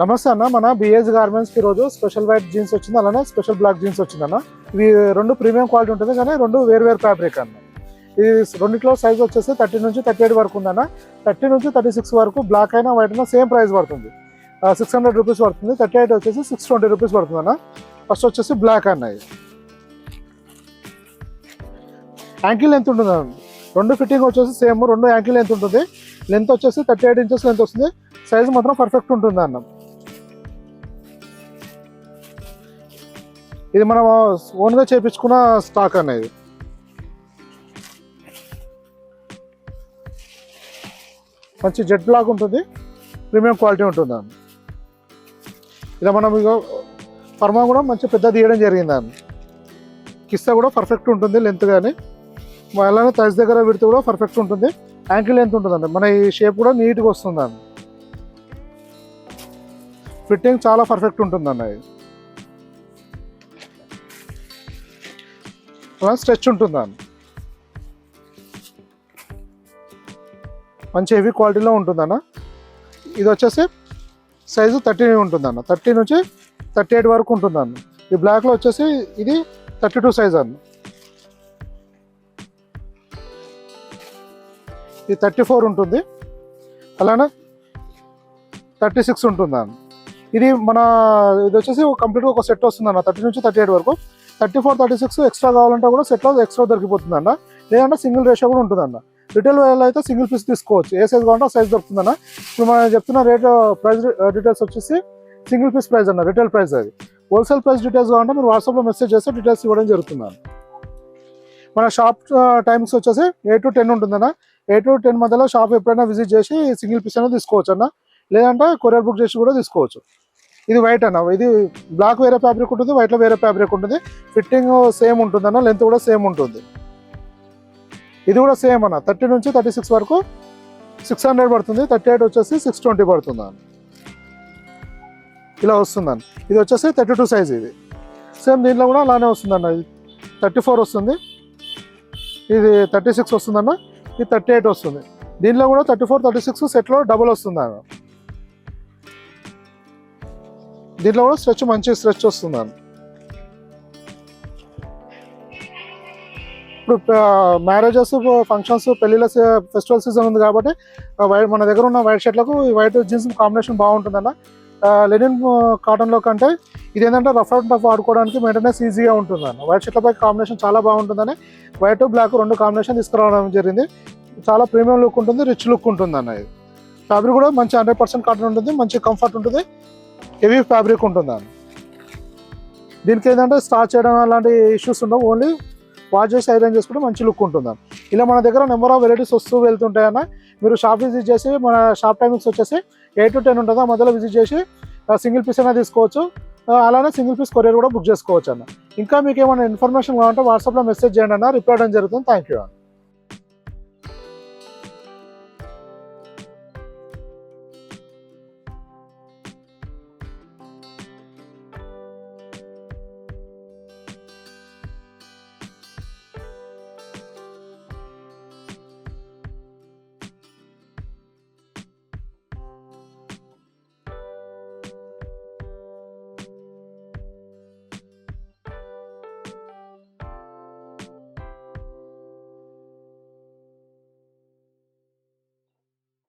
నమస్తే అన్న, మన బిఏజ్ గార్మెంట్స్కి ఈరోజు స్పెషల్ వైట్ జీన్స్ వచ్చింది, అలానే స్పెషల్ బ్లాక్ జీన్స్ వచ్చిందన్న. ఇవి రెండు ప్రీమియం క్వాలిటీ ఉంటుంది, కానీ రెండు వేరు ఫ్యాబ్రిక్ అన్న. ఇది రెండిట్లో సైజ్ వచ్చేసి 30 నుంచి 38 వరకు ఉందన్న. 30 నుంచి 36 వరకు బ్లాక్ అయినా వైట్ అయినా సేమ్ ప్రైస్ పడుతుంది, 600 రూపీస్ పడుతుంది. 38 వచ్చేసి 620 రూపీస్ పడుతుంది అన్న. ఫస్ట్ వచ్చేసి బ్లాక్ అన్న. ఇది యాంకిల్ లెంత్ ఉంటుంది అన్న. రెండు ఫిట్టింగ్ వచ్చేసి సేమ్, రెండు యాంకిల్ లెంత్ ఉంటుంది. లెంత్ వచ్చేసి 38 ఇంచెస్ లెంత్ వస్తుంది. సైజ్ మాత్రం పర్ఫెక్ట్ ఉంటుంది అన్న. ఇది మనం ఓన్గా చేయించుకున్న స్టాక్ అనేది. మంచి జెట్ బ్లాక్ ఉంటుంది, ప్రీమియం క్వాలిటీ ఉంటుంది అన్న. ఇలా మనం ఇక ఫర్మా కూడా మంచి పెద్ద తీయడం జరిగింది అన్న. కిస్తా కూడా పర్ఫెక్ట్ ఉంటుంది, లెంత్ కానీ అలానే థైస్ దగ్గర విడత కూడా పర్ఫెక్ట్ ఉంటుంది. యాంకిల్ లెంత్ ఉంటుందండి. మన ఈ షేప్ కూడా నీట్గా వస్తుందండి. ఫిట్టింగ్ చాలా పర్ఫెక్ట్ ఉంటుందండి. ఇది అలా స్ట్రెచ్ ఉంటుందండి. మంచి హెవీ క్వాలిటీలో ఉంటుందన్న. ఇది వచ్చేసి సైజు 30 ఉంటుందన్న. 30 నుంచి 38 వరకు ఉంటుందన్న. ఈ బ్లాక్లో వచ్చేసి ఇది 32 సైజ్ అన్న. ఇది 34 ఉంటుంది, అలానే 36 ఉంటుందన్న. ఇది ఇది వచ్చేసి కంప్లీట్గా ఒక సెట్ వస్తుందన్న. 30 నుంచి 38 వరకు. 34, 36 ఎక్స్ట్రా కావాలంటే కూడా సెట్లో ఎక్స్ట్రా దొరికిపోతుందన్న. లేదంటే సింగిల్ రేషియో కూడా ఉంటుందన్న. రిటైల్ వేలో అయితే సింగిల్ పీస్ తీసుకోవచ్చు, ఏ సైజ్ కావాలంటే ఆ సైజ్ దొరుకుతుందన్న. ఇప్పుడు మనం చెప్తున్న రేట్ ప్రైస్ డీటెయిల్స్ వచ్చేసి సింగిల్ పీస్ ప్రైస్ అన్న, రిటైల్ ప్రైస్. అది హోల్సేల్ ప్రైస్ డీటెయిల్స్ కావాలంటే మీరు వాట్సాప్లో మెసేజ్ చేస్తే డీటెయిల్స్ ఇవ్వడం జరుగుతుందన్న. మన షాప్ టైమింగ్స్ వచ్చేసి 8 to 10 ఉంటుందన్న. 8 to 10 మధ్యలో షాప్ ఎప్పుడైనా విజిట్ చేసి సింగిల్ పీస్ అనేది తీసుకోవచ్చు అన్న. లేదంటే కొరియర్ బుక్ చేసి కూడా తీసుకోవచ్చు. ఇది వైట్ అన్న. ఇది బ్లాక్ వేరే ఫ్యాబ్రిక్ ఉంటుంది, వైట్లో వేరే ఫ్యాబ్రిక్ ఉంటుంది. ఫిట్టింగ్ సేమ్ ఉంటుంది అన్న, లెంత్ కూడా సేమ్ ఉంటుంది. ఇది కూడా సేమ్ అన్న. 30 నుంచి 36 వరకు 600 పడుతుంది. 38 వచ్చేసి 620 పడుతుంది అన్న. ఇలా వస్తుందన్న. ఇది వచ్చేసి 32 సైజ్. ఇది సేమ్ దీంట్లో కూడా అలానే వస్తుందన్న. ఇది 34 వస్తుంది, ఇది 36 వస్తుందన్న, ఇది 38 వస్తుంది. దీంట్లో కూడా 34, 36 సెట్లో డబుల్ వస్తుంది అన్న. దీంట్లో కూడా స్ట్రెచ్ మంచి స్ట్రెచ్ వస్తుందన్న. ఇప్పుడు మ్యారేజెస్, ఫంక్షన్స్, పెళ్ళిళ్ళ ఫెస్టివల్ సీజన్ ఉంది కాబట్టి మన దగ్గర ఉన్న వైట్ షర్ట్లకు ఈ వైట్ జీన్స్ కాంబినేషన్ బాగుంటుందన్న. లెనిన్ కాటన్లో కంటే ఇది ఏంటంటే రఫ్ అండ్ టఫ్ ఆడుకోవడానికి మెయింటెనెన్స్ ఈజీగా ఉంటుందన్న. వైట్ షర్ట్లపై కాంబినేషన్ చాలా బాగుంటుందని వైట్ బ్లాక్ రెండు కాంబినేషన్ తీసుకురావడం జరిగింది. చాలా ప్రీమియం లుక్ ఉంటుంది, రిచ్ లుక్ ఉంటుంది అన్న. ఇది ఫ్యాబ్రిక్ కూడా మంచి 100% కాటన్ ఉంటుంది, మంచి కంఫర్ట్ ఉంటుంది, హెవీ ఫ్యాబ్రిక్ ఉంటుంది అన్న. దీనికి ఏంటంటే స్టార్చ్ చేయడం అలాంటి ఇష్యూస్ ఉండవు, ఓన్లీ వాష్ చేసి ఐరన్ చేసుకుంటే మంచి లుక్ ఉంటుందన్న. ఇలా మన దగ్గర నెంబర్ ఆఫ్ వెరైటీస్ వస్తూ వెళ్తుంటాయన్న. మీరు షాప్ విజిట్ చేసి, మన షాప్ టైమింగ్స్ వచ్చేసి 8 to 10 ఉంటుంది. ఆ మధ్యలో విజిట్ చేసి సింగిల్ పీస్ అయినా తీసుకోవచ్చు, అలానే సింగిల్ పీస్ కొరియర్ కూడా బుక్ చేసుకోవచ్చు అన్న. ఇంకా మీకు ఏమైనా ఇన్ఫర్మేషన్ కావాలంటే వాట్సాప్లో మెసేజ్ చేయండి అన్న, రిప్లై చేయడం జరుగుతుంది. థ్యాంక్ యూ అన్న.